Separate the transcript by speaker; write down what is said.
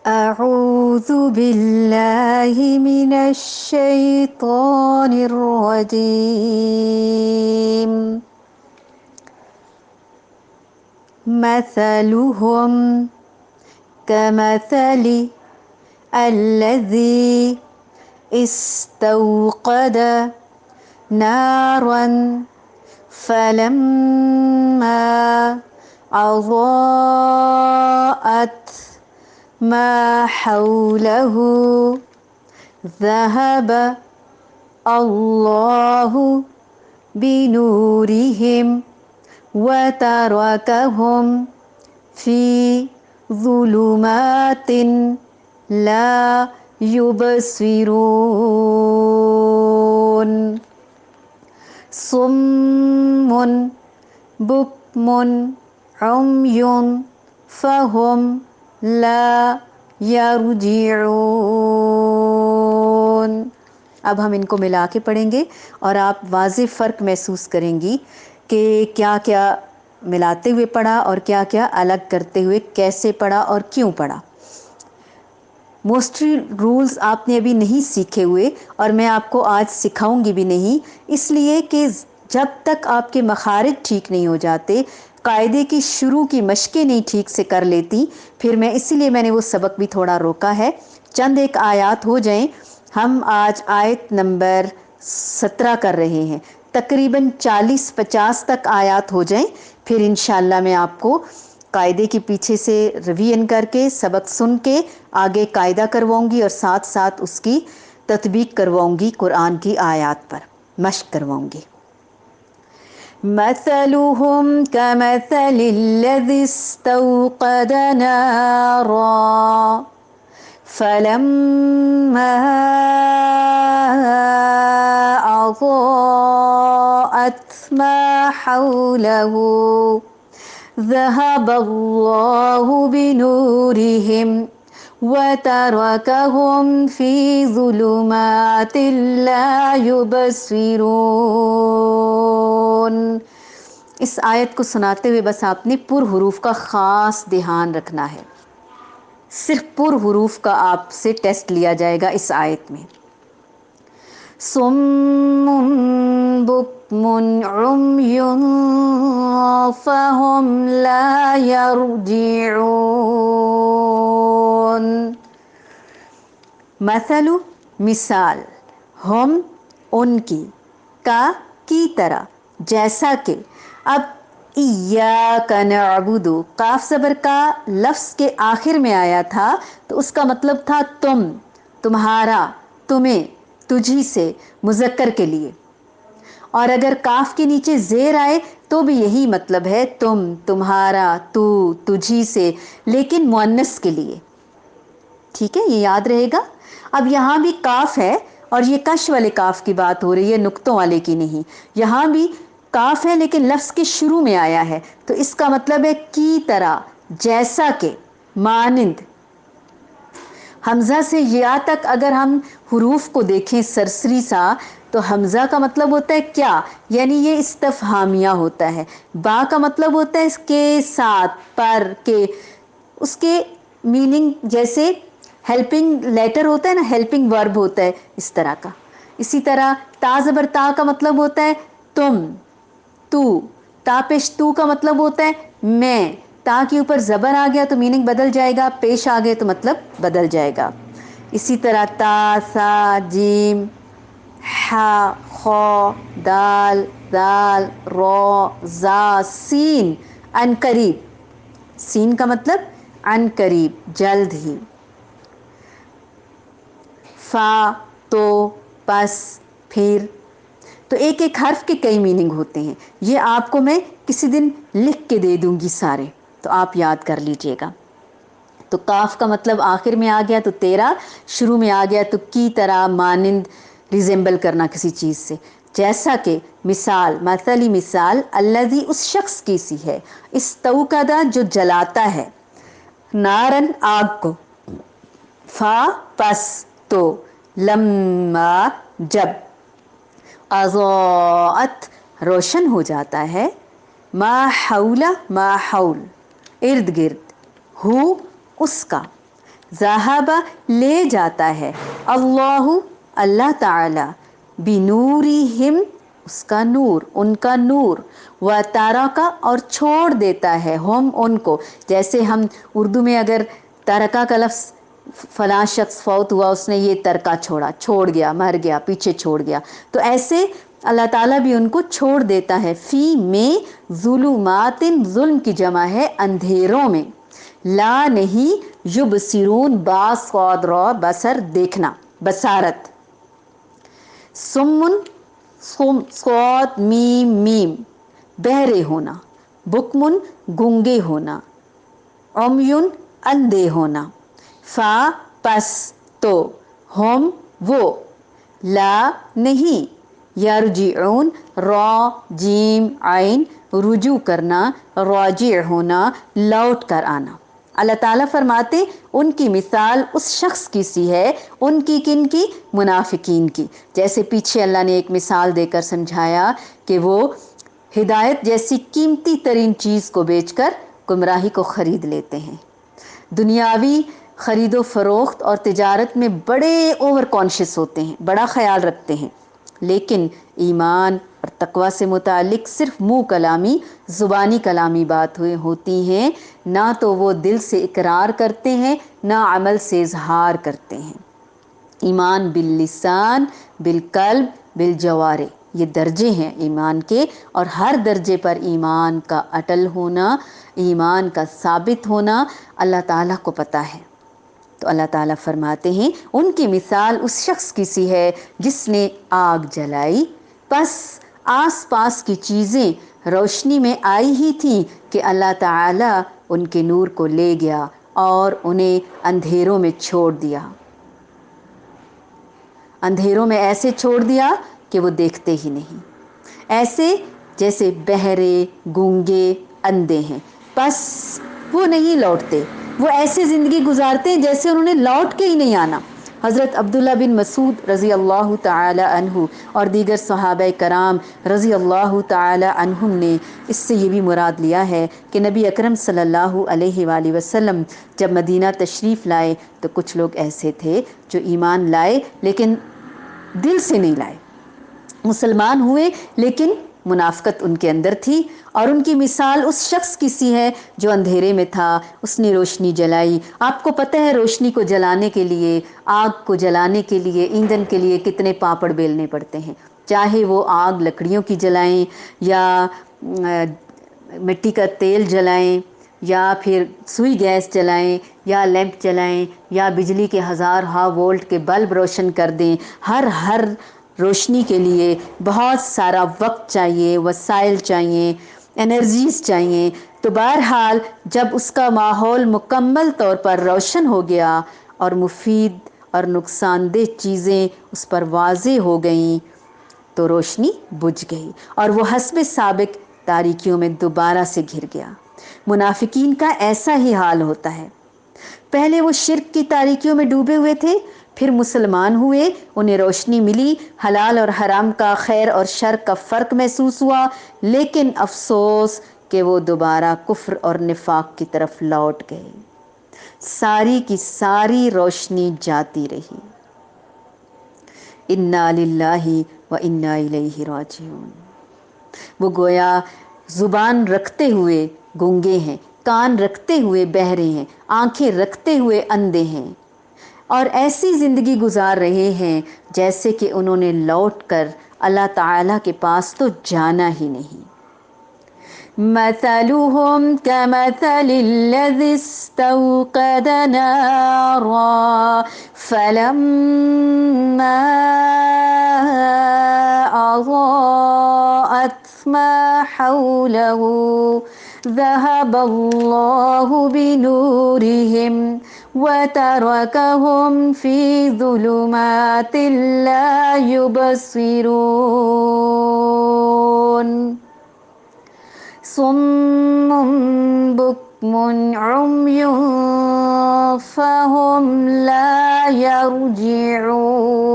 Speaker 1: أعوذ بالله من الشيطان الرجيم. مثلهم كمثل الذي استوقد نارا فلما أضاءت ما حوله ذهب الله بنورهم وتركهم في ظلمات لا يبصرون صم بكم عمي فهم لا يرجعون. اب ہم ان کو ملا کے پڑھیں گے اور آپ واضح فرق محسوس کریں گی کہ کیا کیا ملاتے ہوئے پڑھا اور کیا کیا الگ کرتے ہوئے کیسے پڑھا اور کیوں پڑھا. موسٹلی رولز آپ نے ابھی نہیں سیکھے ہوئے اور میں آپ کو آج سکھاؤں گی بھی نہیں، اس لیے کہ جب تک آپ کے مخارج ٹھیک نہیں ہو جاتے، قاعدے کی شروع کی مشقیں نہیں ٹھیک سے کر لیتی، پھر اسی لیے میں نے وہ سبق بھی تھوڑا روکا ہے. چند ایک آیات ہو جائیں. ہم آج آیت نمبر 17 کر رہے ہیں، تقریباً 40-50 تک آیات ہو جائیں، پھر انشاءاللہ میں آپ کو قاعدے کے پیچھے سے ریویژن کر کے سبق سن کے آگے قاعدہ کرواؤں گی اور ساتھ ساتھ اس کی تطبیق کرواؤں گی، قرآن کی آیات پر مشق کرواؤں گی. مثلهم كمثل الذي استوقد نارا فلما أضاءت ما حوله ذهب الله بنورهم وتركهم في ظلمات لا يبصرون. اس آیت کو سناتے ہوئے بس آپ نے پر حروف کا خاص دھیان رکھنا ہے. صرف پر حروف کا آپ سے ٹیسٹ لیا جائے گا اس آیت میں. صم بکم عمی فہم لا یرجعون. مثل مثال، ہم ان کی، کا کی طرح، جیسا کہ. اب ایاک نعبد، قاف زبر کا لفظ کے آخر میں آیا تھا تو اس کا مطلب تھا تم، تمہارا، تمہیں، تجھی سے، مذکر کے لیے. اور اگر کاف کے نیچے زیر آئے تو بھی یہی مطلب ہے، تم، تمہارا، تو، تجھی سے، لیکن مؤنث کے لیے. ٹھیک ہے، یہ یاد رہے گا. اب یہاں بھی کاف ہے اور یہ کش والے کاف کی بات ہو رہی ہے، نقطوں والے کی نہیں. یہاں بھی کاف ہے لیکن لفظ کے شروع میں آیا ہے تو اس کا مطلب ہے کی طرح، جیسا کہ، مانند. حمزہ سے یا تک اگر ہم حروف کو دیکھیں سرسری سا تو حمزہ کا مطلب ہوتا ہے کیا، یعنی یہ استفہامیہ ہوتا ہے. با کا مطلب ہوتا ہے اس کے ساتھ، پر، کے. اس کے میننگ جیسے ہیلپنگ لیٹر ہوتا ہے نا، ہیلپنگ ورب ہوتا ہے اس طرح کا. اسی طرح تا زبر تا کا مطلب ہوتا ہے تم، تو. تا پیش تو کا مطلب ہوتا ہے میں. تا کے اوپر زبر آ گیا تو میننگ بدل جائے گا، پیش آ گئے تو مطلب بدل جائے گا. اسی طرح تا، سا، جیم، حا، خا، دال، دال، را، زا، سین. ان قریب، سین کا مطلب ان قریب، جلد ہی. فا، تو، پس، پھر. تو ایک ایک حرف کے کئی میننگ ہوتے ہیں. یہ آپ کو میں کسی دن لکھ کے دے دوں گی سارے، تو آپ یاد کر لیجئے گا. تو کاف کا مطلب آخر میں آ گیا تو تیرا، شروع میں آ گیا تو کی طرح، مانند، ریزمبل کرنا کسی چیز سے. جیسا کہ، مثال، مثلی مثال، الذی اس شخص کی سی ہے، استوقد جو جلاتا ہے، نارن آگ کو، فا پس، تو، لما جب، اضاءت روشن ہو جاتا ہے، ما حول ما حول ارد گرد، ہو اس کا، ذہب لے جاتا ہے، اللہ اللہ تعالی، بنورہم اس کا نور، ان کا نور، و تارکا اور چھوڑ دیتا ہے ہم ان کو، جیسے ہم اردو میں اگر ترکا کا لفظ فلاں شخص فوت ہوا اس نے یہ ترکا چھوڑا، چھوڑ گیا، مر گیا، پیچھے چھوڑ گیا، تو ایسے اللہ تعالیٰ بھی ان کو چھوڑ دیتا ہے، فی میں ظلمات، ظلم کی جمع ہے اندھیروں میں، لا نہیں، یبصرون با صاد را بصر دیکھنا، بصارت، سمن صاد میم میم بہرے ہونا، بکمن گنگے ہونا، عمیون اندھے ہونا، فا پس تو، ہم وہ، لا نہیں، یرجعون را جیم عین رجوع کرنا، راجع ہونا لوٹ کر آنا۔ اللہ تعالیٰ فرماتے ان کی مثال اس شخص کی سی ہے، ان کی کن کی؟ منافقین کی، جیسے پیچھے اللہ نے ایک مثال دے کر سمجھایا کہ وہ ہدایت جیسی قیمتی ترین چیز کو بیچ کر گمراہی کو خرید لیتے ہیں، دنیاوی خرید و فروخت اور تجارت میں بڑے اوور کانشیس ہوتے ہیں، بڑا خیال رکھتے ہیں، لیکن ایمان اور تقوی سے متعلق صرف منہ کلامی، زبانی کلامی بات ہوتی ہیں، نہ تو وہ دل سے اقرار کرتے ہیں، نہ عمل سے اظہار کرتے ہیں۔ ایمان باللسان، بالقلب، بالجوارح، یہ درجے ہیں ایمان کے، اور ہر درجے پر ایمان کا اٹل ہونا، ایمان کا ثابت ہونا اللہ تعالیٰ کو پتہ ہے۔ تو اللہ تعالیٰ فرماتے ہیں ان کی مثال اس شخص کی سی ہے جس نے آگ جلائی، پس آس پاس کی چیزیں روشنی میں آئی ہی تھیں کہ اللہ تعالیٰ ان کے نور کو لے گیا اور انہیں اندھیروں میں چھوڑ دیا، اندھیروں میں ایسے چھوڑ دیا کہ وہ دیکھتے ہی نہیں، ایسے جیسے بہرے، گونگے، اندھے ہیں، پس وہ نہیں لوٹتے، وہ ایسے زندگی گزارتے ہیں جیسے انہوں نے لوٹ کے ہی نہیں آنا۔ حضرت عبداللہ بن مسعود رضی اللہ تعالی عنہ اور دیگر صحابہ کرام رضی اللہ تعالی عنہم نے اس سے یہ بھی مراد لیا ہے کہ نبی اکرم صلی اللہ علیہ وآلہ وسلم جب مدینہ تشریف لائے تو کچھ لوگ ایسے تھے جو ایمان لائے لیکن دل سے نہیں لائے، مسلمان ہوئے لیکن منافقت ان کے اندر تھی، اور ان کی مثال اس شخص کی سی ہے جو اندھیرے میں تھا، اس نے روشنی جلائی۔ آپ کو پتہ ہے روشنی کو جلانے کے لیے، آگ کو جلانے کے لیے، ایندھن کے لیے کتنے پاپڑ بیلنے پڑتے ہیں، چاہے وہ آگ لکڑیوں کی جلائیں یا مٹی کا تیل جلائیں یا پھر سوئی گیس جلائیں یا لیمپ جلائیں یا بجلی کے ہزار وولٹ کے بلب روشن کر دیں، ہر روشنی کے لیے بہت سارا وقت چاہیے، وسائل چاہیے، انرجیز چاہیے۔ تو بہرحال جب اس کا ماحول مکمل طور پر روشن ہو گیا اور مفید اور نقصان دہ چیزیں اس پر واضح ہو گئیں تو روشنی بجھ گئی اور وہ حسب سابق تاریکیوں میں دوبارہ سے گھر گیا۔ منافقین کا ایسا ہی حال ہوتا ہے، پہلے وہ شرک کی تاریکیوں میں ڈوبے ہوئے تھے، پھر مسلمان ہوئے، انہیں روشنی ملی، حلال اور حرام کا، خیر اور شر کا فرق محسوس ہوا، لیکن افسوس کہ وہ دوبارہ کفر اور نفاق کی طرف لوٹ گئے، ساری کی ساری روشنی جاتی رہی۔ انا للہ و انا الیہ راجعون۔ وہ گویا زبان رکھتے ہوئے گونگے ہیں، کان رکھتے ہوئے بہرے ہیں، آنکھیں رکھتے ہوئے اندھے ہیں، اور ایسی زندگی گزار رہے ہیں جیسے کہ انہوں نے لوٹ کر اللہ تعالیٰ کے پاس تو جانا ہی نہیں۔ مثلهم كمثل الذي استوقد نارا فلما أضاءت ما حوله ذهب الله بنورهم وتركهم في ظلمات لا يبصرون صم بكم عمي فهم لا يرجعون۔